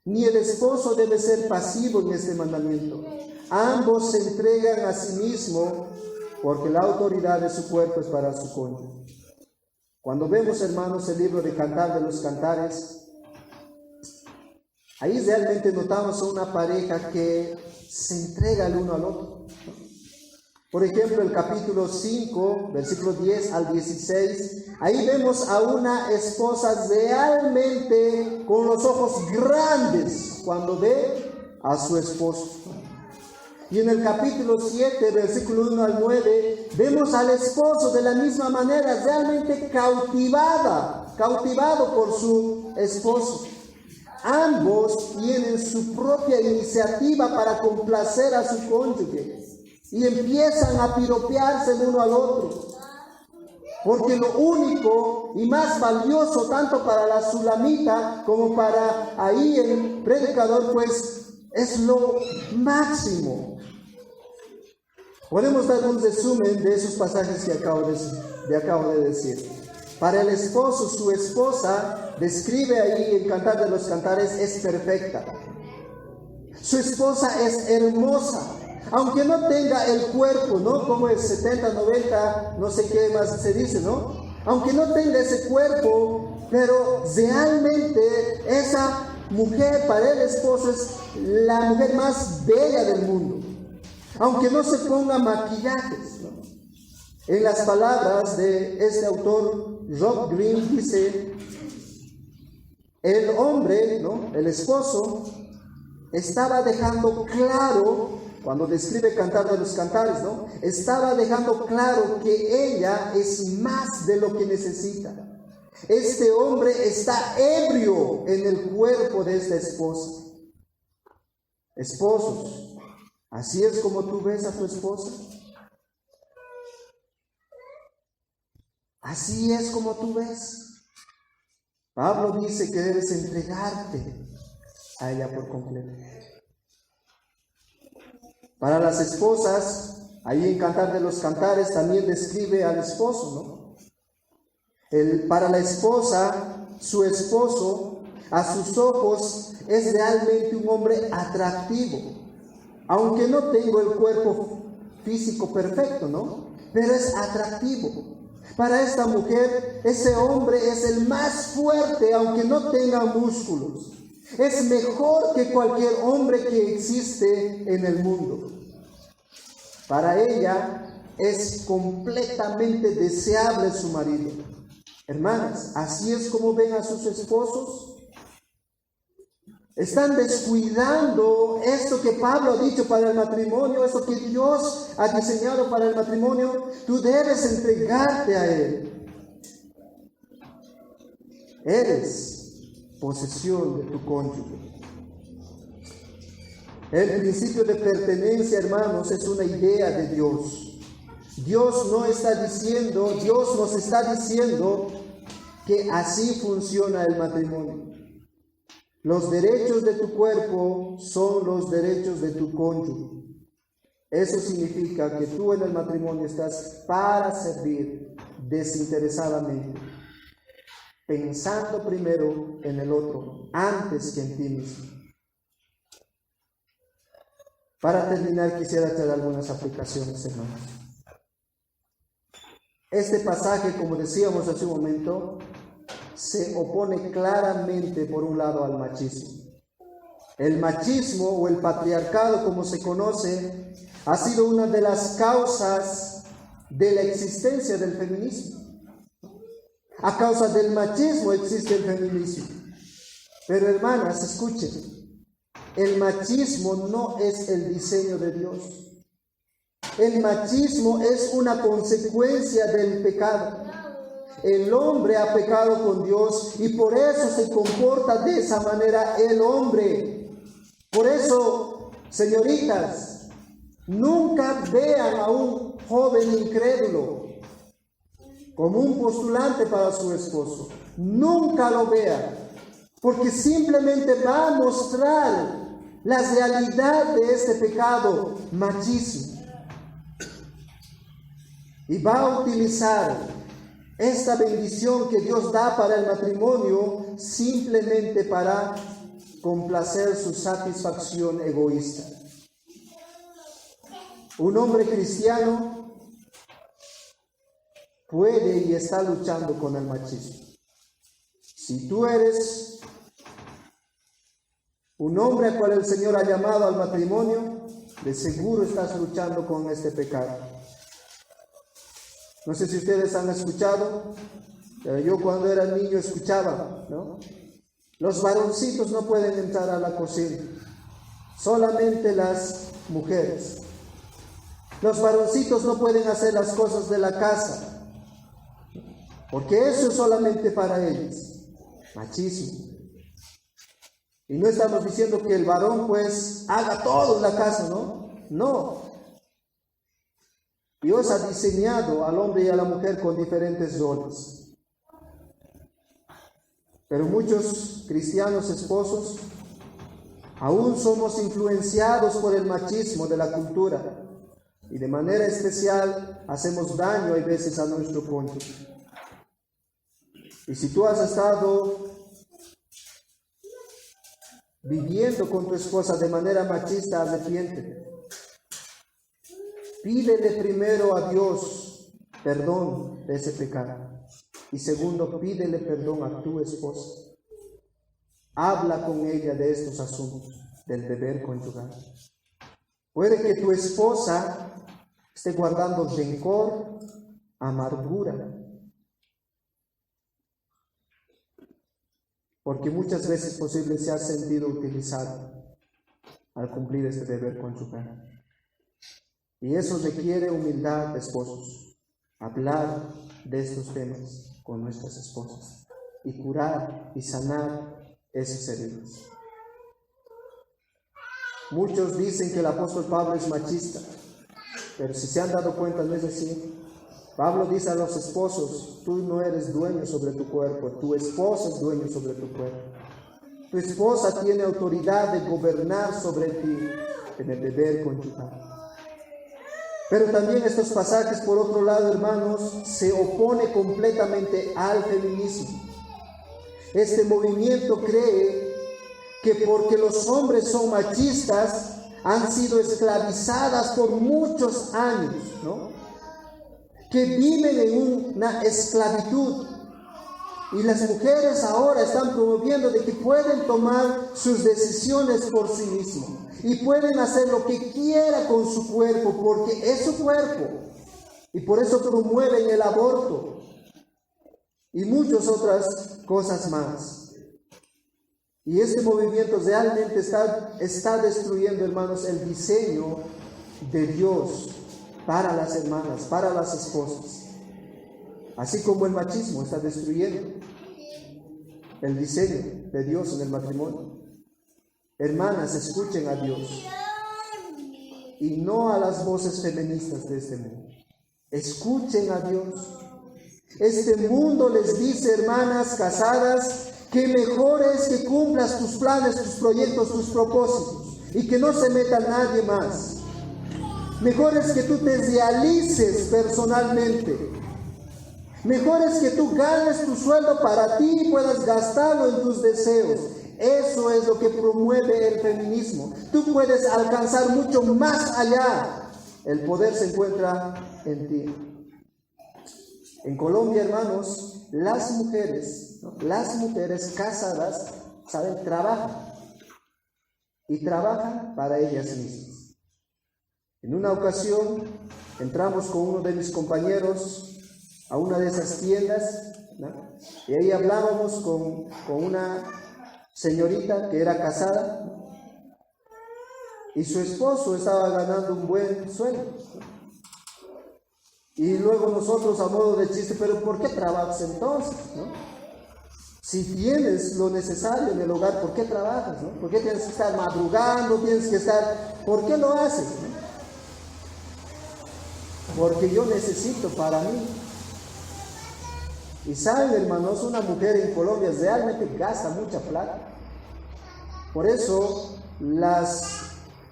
Speaker 1: ni el esposo debe ser pasivo en este mandamiento. Ambos se entregan a sí mismos porque la autoridad de su cuerpo es para su cónyuge. Cuando vemos, hermanos, el libro de Cantar de los Cantares, ahí realmente notamos a una pareja que se entrega el uno al otro. Por ejemplo, el capítulo 5, versículos 10 al 16, ahí vemos a una esposa realmente con los ojos grandes cuando ve a su esposo. Y en el capítulo 7, versículo 1 al 9, vemos al esposo de la misma manera, realmente cautivado por su esposo. Ambos tienen su propia iniciativa para complacer a su cónyuge. y empiezan a piropearse el uno al otro. Porque lo único y más valioso, tanto para la sulamita como para ahí el predicador, pues es lo máximo. Podemos dar un resumen de esos pasajes que acabo de decir. Para el esposo, su esposa, describe ahí el Cantar de los Cantares, es perfecta. Su esposa es hermosa. Aunque no tenga el cuerpo, ¿no? Como es 70, 90, no sé qué más se dice, ¿no? Aunque no tenga ese cuerpo, pero realmente esa mujer para el esposo es la mujer más bella del mundo. Aunque no se ponga maquillajes, ¿no? En las palabras de este autor, Rob Green, dice, el hombre, ¿no? El esposo, estaba dejando claro, cuando describe Cantar de los Cantares, ¿no? Estaba dejando claro que ella es más de lo que necesita. Este hombre está ebrio en el cuerpo de esta esposa. Esposos, ¿así es como tú ves a tu esposa? Así es como tú ves. Pablo dice que debes entregarte a ella por completo. Para las esposas, ahí en Cantar de los Cantares también describe al esposo, ¿no? Para la esposa, su esposo, a sus ojos, es realmente un hombre atractivo. Aunque no tenga el cuerpo físico perfecto, ¿no? Pero es atractivo. Para esta mujer, ese hombre es el más fuerte, aunque no tenga músculos. Es mejor que cualquier hombre que existe en el mundo. Para ella es completamente deseable su marido. Hermanas, ¿así es como ven a sus esposos? Están descuidando esto que Pablo ha dicho para el matrimonio, esto que Dios ha diseñado para el matrimonio. Tú debes entregarte a Él. Eres posesión de tu cónyuge. El principio de pertenencia, hermanos, es una idea de Dios. Dios nos está diciendo que así funciona el matrimonio. Los derechos de tu cuerpo son los derechos de tu cónyuge. Eso significa que tú en el matrimonio estás para servir desinteresadamente, pensando primero en el otro antes que en ti mismo. Para terminar, quisiera hacer algunas aplicaciones, hermanos. Este pasaje, como decíamos hace un momento, se opone claramente, por un lado, al machismo. El machismo o el patriarcado, como se conoce, ha sido una de las causas de la existencia del feminismo. A causa del machismo existe el feminismo. Pero hermanas, escuchen, el machismo no es el diseño de Dios. El machismo es una consecuencia del pecado. El hombre ha pecado con Dios y por eso se comporta de esa manera el hombre. Por eso, señoritas, nunca vean a un joven incrédulo como un postulante para su esposo. Nunca lo vean, porque simplemente va a mostrar la realidad de este pecado, machismo. Y va a utilizar esta bendición que Dios da para el matrimonio simplemente para complacer su satisfacción egoísta. Un hombre cristiano puede y está luchando con el machismo. Si tú eres un hombre al cual el Señor ha llamado al matrimonio, de seguro estás luchando con este pecado. No sé si ustedes han escuchado, pero yo cuando era niño escuchaba, ¿no? Los varoncitos no pueden entrar a la cocina, solamente las mujeres. Los varoncitos no pueden hacer las cosas de la casa, porque eso es solamente para ellos. Machismo. Y no estamos diciendo que el varón pues haga todo en la casa, ¿no? No. Dios ha diseñado al hombre y a la mujer con diferentes roles. Pero muchos cristianos esposos aún somos influenciados por el machismo de la cultura y de manera especial hacemos daño a veces a nuestro cónyuge. Y si tú has estado viviendo con tu esposa de manera machista, arrepiéntete. Pídele primero a Dios perdón de ese pecado. Y segundo, pídele perdón a tu esposa. Habla con ella de estos asuntos, del deber conyugal. Puede que tu esposa esté guardando rencor, amargura, porque muchas veces posible se ha sentido utilizado al cumplir este deber conyugal. Y eso requiere humildad de esposos, hablar de estos temas con nuestras esposas y curar y sanar esas heridas. Muchos dicen que el apóstol Pablo es machista, pero si se han dado cuenta no es así. Pablo dice a los esposos: tú no eres dueño sobre tu cuerpo, tu esposa es dueño sobre tu cuerpo. Tu esposa tiene autoridad de gobernar sobre ti en el deber conyugal. Pero también estos pasajes, por otro lado, hermanos, se opone completamente al feminismo. Este movimiento cree que porque los hombres son machistas, han sido esclavizadas por muchos años, ¿no? Que viven en una esclavitud. Y las mujeres ahora están promoviendo de que pueden tomar sus decisiones por sí mismas. Y pueden hacer lo que quiera con su cuerpo, porque es su cuerpo. Y por eso promueven el aborto. Y muchas otras cosas más. Y este movimiento realmente está destruyendo, hermanos, el diseño de Dios para las hermanas, para las esposas. Así como el machismo está destruyendo el diseño de Dios en el matrimonio. Hermanas, escuchen a Dios y no a las voces feministas de este mundo. Escuchen a Dios. Este mundo les dice, hermanas casadas, que mejor es que cumplas tus planes, tus proyectos, tus propósitos y que no se meta nadie más. Mejor es que tú te realices personalmente. Mejor es que tú ganes tu sueldo para ti y puedas gastarlo en tus deseos. Eso es lo que promueve el feminismo. Tú puedes alcanzar mucho más allá. El poder se encuentra en ti. En Colombia, hermanos, las mujeres casadas, ¿saben? Trabajan. Y trabajan para ellas mismas. En una ocasión, entramos con uno de mis compañeros a una de esas tiendas, ¿no? Y ahí hablábamos con una señorita que era casada, ¿no? Y su esposo estaba ganando un buen sueldo, ¿no? Y luego nosotros, a modo de chiste: pero ¿por qué trabajas entonces, no? Si tienes lo necesario en el hogar, ¿por qué trabajas, no? ¿Por qué tienes que estar madrugando? ¿Por qué lo haces, no? Porque yo necesito para mí. Y saben, hermanos, una mujer en Colombia realmente gasta mucha plata. Por eso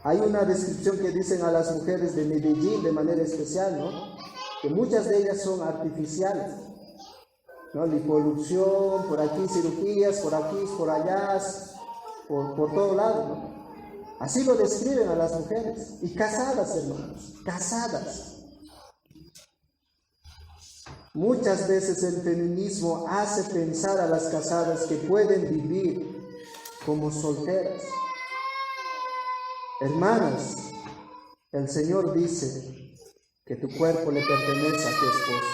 Speaker 1: hay una descripción que dicen a las mujeres de Medellín de manera especial, ¿no? Que muchas de ellas son artificiales, ¿no? Liposucción, por aquí cirugías, por aquí, por allá, por todo lado, ¿no? Así lo describen a las mujeres. Y casadas, hermanos, casadas. Muchas veces el feminismo hace pensar a las casadas que pueden vivir como solteras. Hermanas, el Señor dice que tu cuerpo le pertenece a tu esposo.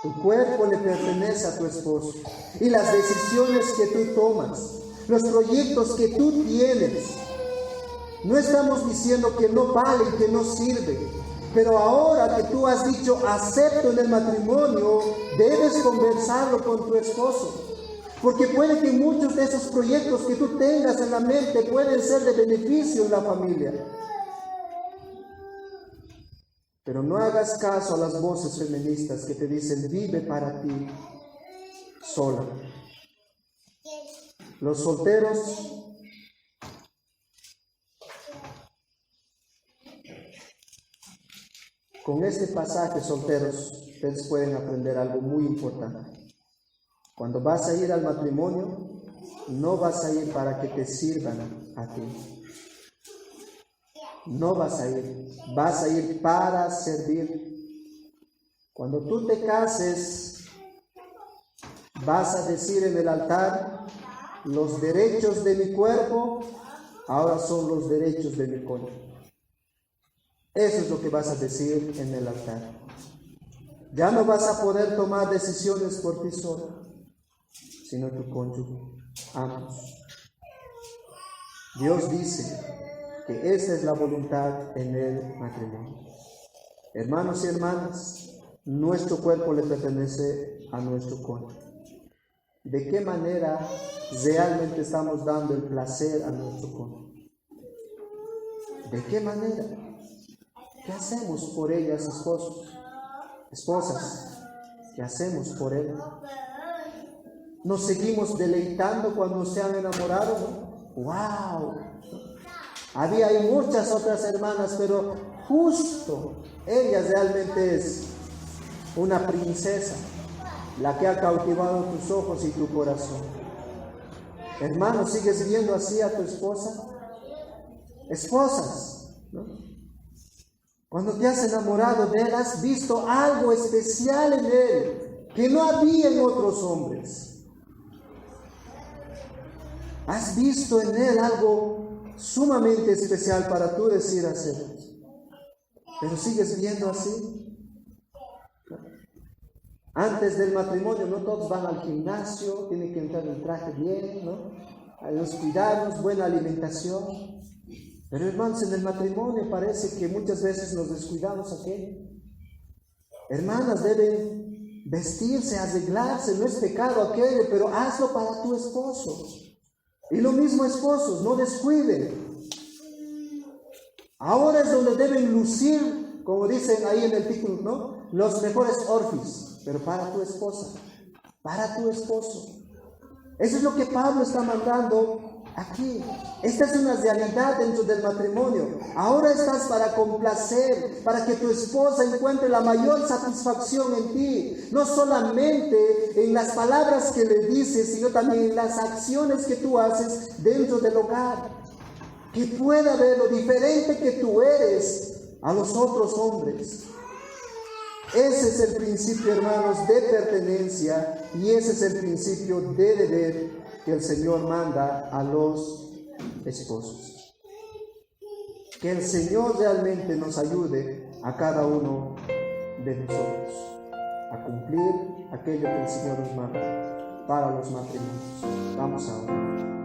Speaker 1: Tu cuerpo le pertenece a tu esposo. Y las decisiones que tú tomas, los proyectos que tú tienes, no estamos diciendo que no valen, que no sirven. Pero ahora que tú has dicho acepto en el matrimonio, debes conversarlo con tu esposo. Porque puede que muchos de esos proyectos que tú tengas en la mente pueden ser de beneficio en la familia. Pero no hagas caso a las voces feministas que te dicen, vive para ti sola. Los solteros con este pasaje, solteros, ustedes pueden aprender algo muy importante. Cuando vas a ir al matrimonio, no vas a ir para que te sirvan a ti. No vas a ir para servir. Cuando tú te cases, vas a decir en el altar, los derechos de mi cuerpo ahora son los derechos de mi cónyuge. Eso es lo que vas a decir en el altar. Ya no vas a poder tomar decisiones por ti solo, sino tu cónyuge, ambos. Dios dice que esa es la voluntad en el matrimonio. Hermanos y hermanas, nuestro cuerpo le pertenece a nuestro cónyuge. ¿De qué manera realmente estamos dando el placer a nuestro cónyuge? ¿De qué manera? ¿Qué hacemos por ellas, esposos? Esposas, ¿qué hacemos por él? ¿Nos seguimos deleitando cuando se han enamorado? ¡Wow! Había hay muchas otras hermanas, pero justo ella realmente es una princesa, la que ha cautivado tus ojos y tu corazón. Hermano, ¿sigues viendo así a tu esposa? Esposas, ¿no? Cuando te has enamorado de él, has visto algo especial en él que no había en otros hombres. Has visto en él algo sumamente especial para tú decir hacerlo. Pero sigues viendo así. Antes del matrimonio, no todos van al gimnasio, tienen que entrar en traje bien, ¿no? Hay los cuidados, buena alimentación. Pero hermanos, en el matrimonio parece que muchas veces nos descuidamos aquí. Hermanas deben vestirse, arreglarse, no es pecado aquello, pero hazlo para tu esposo. Y lo mismo esposos, no descuiden. Ahora es donde deben lucir, como dicen ahí en el título, ¿no? Los mejores orfis, pero para tu esposa, para tu esposo. Eso es lo que Pablo está mandando aquí. Esta es una realidad dentro del matrimonio. Ahora estás para complacer, para que tu esposa encuentre la mayor satisfacción en ti. No solamente en las palabras que le dices, sino también en las acciones que tú haces dentro del hogar. Que pueda ver lo diferente que tú eres a los otros hombres. Ese es el principio, hermanos, de pertenencia, y ese es el principio de deber que el Señor manda a los esposos. Que el Señor realmente nos ayude a cada uno de nosotros a cumplir aquello que el Señor nos manda para los matrimonios. Vamos a orar.